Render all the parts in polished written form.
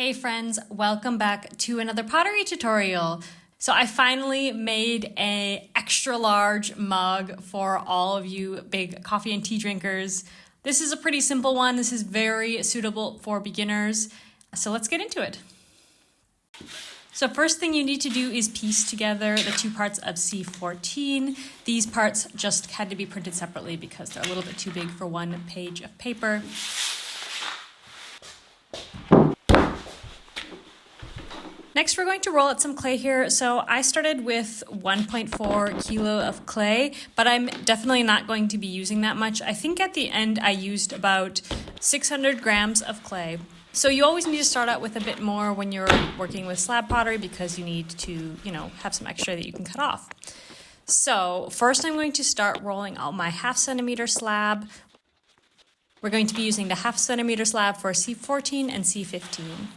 Hey friends, welcome back to another pottery tutorial. So I finally made an extra large mug for all of you big coffee and tea drinkers. This is a pretty simple one. This is very suitable for beginners. So let's get into it. So first thing you need to do is piece together the two parts of C14. These parts just had to be printed separately because they're a little bit too big for one page of paper. Next, we're going to roll out some clay here. So I started with 1.4 kilo of clay, but I'm definitely not going to be using that much. I think at the end I used about 600 grams of clay. So you always need to start out with a bit more when you're working with slab pottery because you need to, have some extra that you can cut off. So first I'm going to start rolling out my 1/2 centimeter slab. We're going to be using the 1/2 centimeter slab for C14 and C15.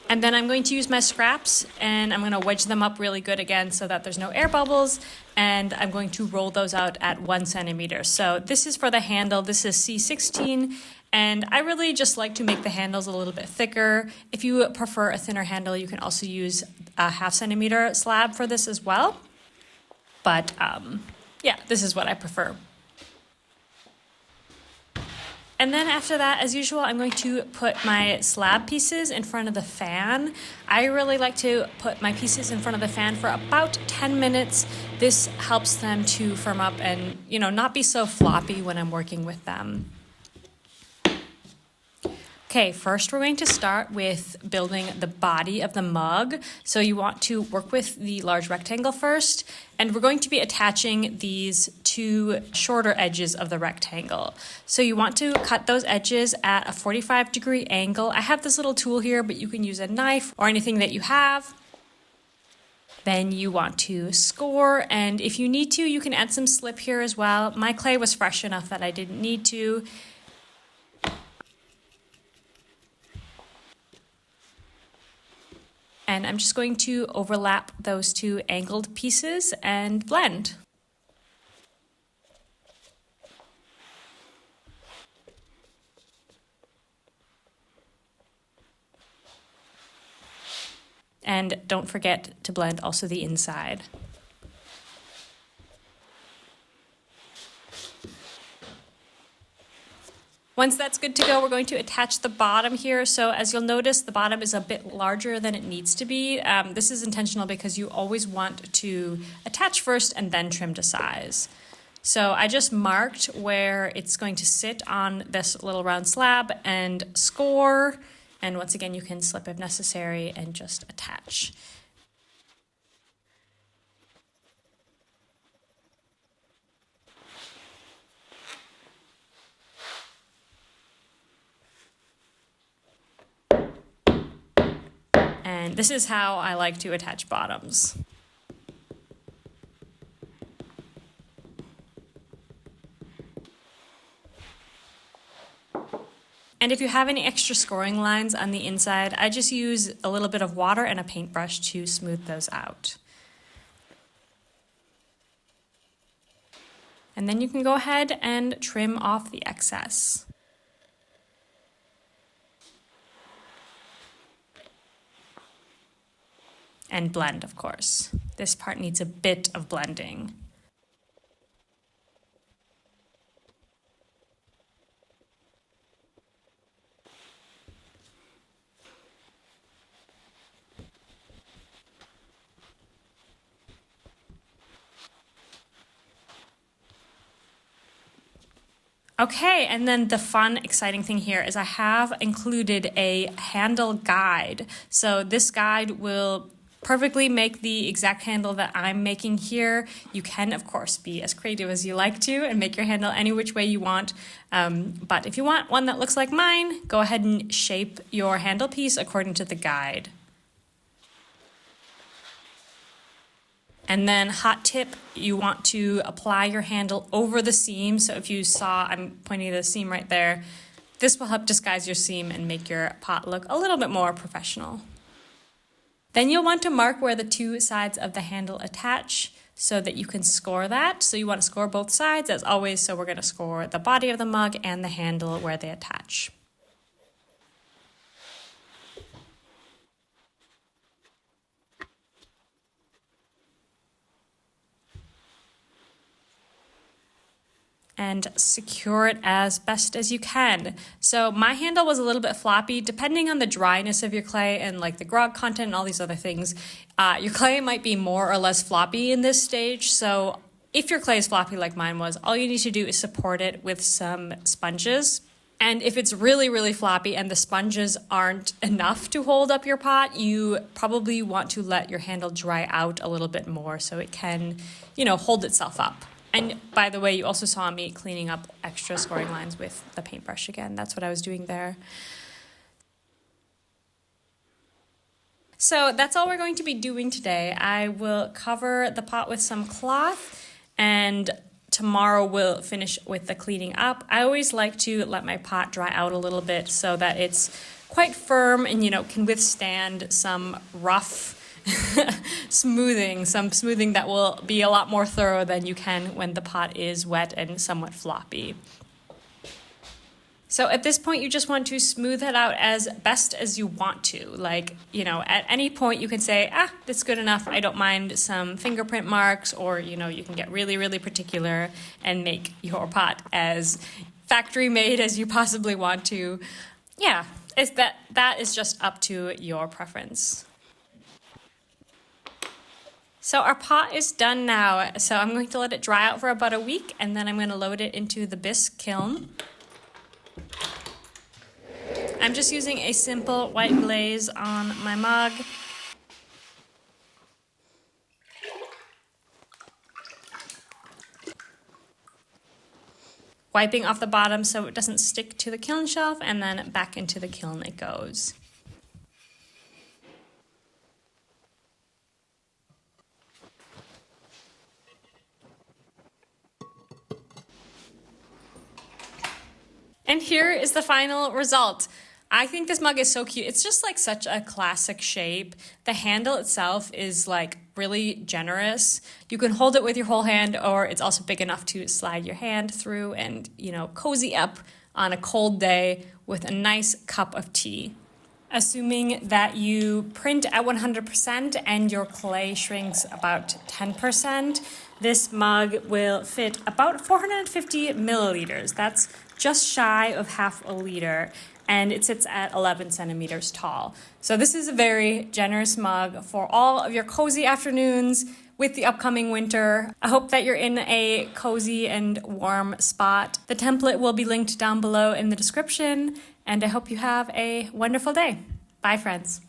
And then I'm going to use my scraps and I'm going to wedge them up really good again so that there's no air bubbles. And I'm going to roll those out at 1 centimeter. So this is for the handle. This is C16. And I really just like to make the handles a little bit thicker. If you prefer a thinner handle, you can also use a 1/2 centimeter slab for this as well. But yeah, this is what I prefer. And then after that, as usual, I'm going to put my slab pieces in front of the fan. I really like to put my pieces in front of the fan for about 10 minutes. This helps them to firm up and, not be so floppy when I'm working with them. Okay, first we're going to start with building the body of the mug. So you want to work with the large rectangle first, and we're going to be attaching these two shorter edges of the rectangle. So you want to cut those edges at a 45-degree angle. I have this little tool here, but you can use a knife or anything that you have. Then you want to score, and if you need to, you can add some slip here as well. My clay was fresh enough that I didn't need to. And I'm just going to overlap those two angled pieces and blend. And don't forget to blend also the inside. Once that's good to go, we're going to attach the bottom here. So as you'll notice, the bottom is a bit larger than it needs to be. This is intentional because you always want to attach first and then trim to size. So I just marked where it's going to sit on this little round slab and score. And once again, you can slip if necessary and just attach. And this is how I like to attach bottoms. And if you have any extra scoring lines on the inside, I just use a little bit of water and a paintbrush to smooth those out. And then you can go ahead and trim off the excess. And blend, of course. This part needs a bit of blending. Okay, and then the fun, exciting thing here is I have included a handle guide. So this guide will perfectly make the exact handle that I'm making here. You can, of course, be as creative as you like to and make your handle any which way you want. But if you want one that looks like mine, go ahead and shape your handle piece according to the guide. And then hot tip, you want to apply your handle over the seam. So if you saw, I'm pointing to the seam right there, this will help disguise your seam and make your pot look a little bit more professional. Then you'll want to mark where the two sides of the handle attach so that you can score that. So you want to score both sides as always. So we're going to score the body of the mug and the handle where they attach. And secure it as best as you can. So my handle was a little bit floppy. Depending on the dryness of your clay and like the grog content and all these other things, your clay might be more or less floppy in this stage. So if your clay is floppy like mine was, all you need to do is support it with some sponges. And if it's really, really floppy and the sponges aren't enough to hold up your pot, you probably want to let your handle dry out a little bit more so it can, hold itself up. And by the way, you also saw me cleaning up extra scoring lines with the paintbrush again. That's what I was doing there. So that's all we're going to be doing today. I will cover the pot with some cloth and tomorrow we'll finish with the cleaning up. I always like to let my pot dry out a little bit so that it's quite firm and, can withstand some rough smoothing that will be a lot more thorough than you can when the pot is wet and somewhat floppy. So at this point, you just want to smooth it out as best as you want to. Like, at any point you can say, that's good enough. I don't mind some fingerprint marks, or, you can get really, really particular and make your pot as factory made as you possibly want to. Yeah, that is just up to your preference. So our pot is done now. So I'm going to let it dry out for about a week and then I'm going to load it into the bisque kiln. I'm just using a simple white glaze on my mug. Wiping off the bottom so it doesn't stick to the kiln shelf, and then back into the kiln it goes. And here is the final result. I think this mug is so cute. It's just like such a classic shape. The handle itself is like really generous. You can hold it with your whole hand, or it's also big enough to slide your hand through and, cozy up on a cold day with a nice cup of tea. Assuming that you print at 100% and your clay shrinks about 10%, this mug will fit about 450 milliliters. That's just shy of half a liter, and it sits at 11 centimeters tall. So this is a very generous mug for all of your cozy afternoons with the upcoming winter. I hope that you're in a cozy and warm spot. The template will be linked down below in the description, and I hope you have a wonderful day. Bye, friends.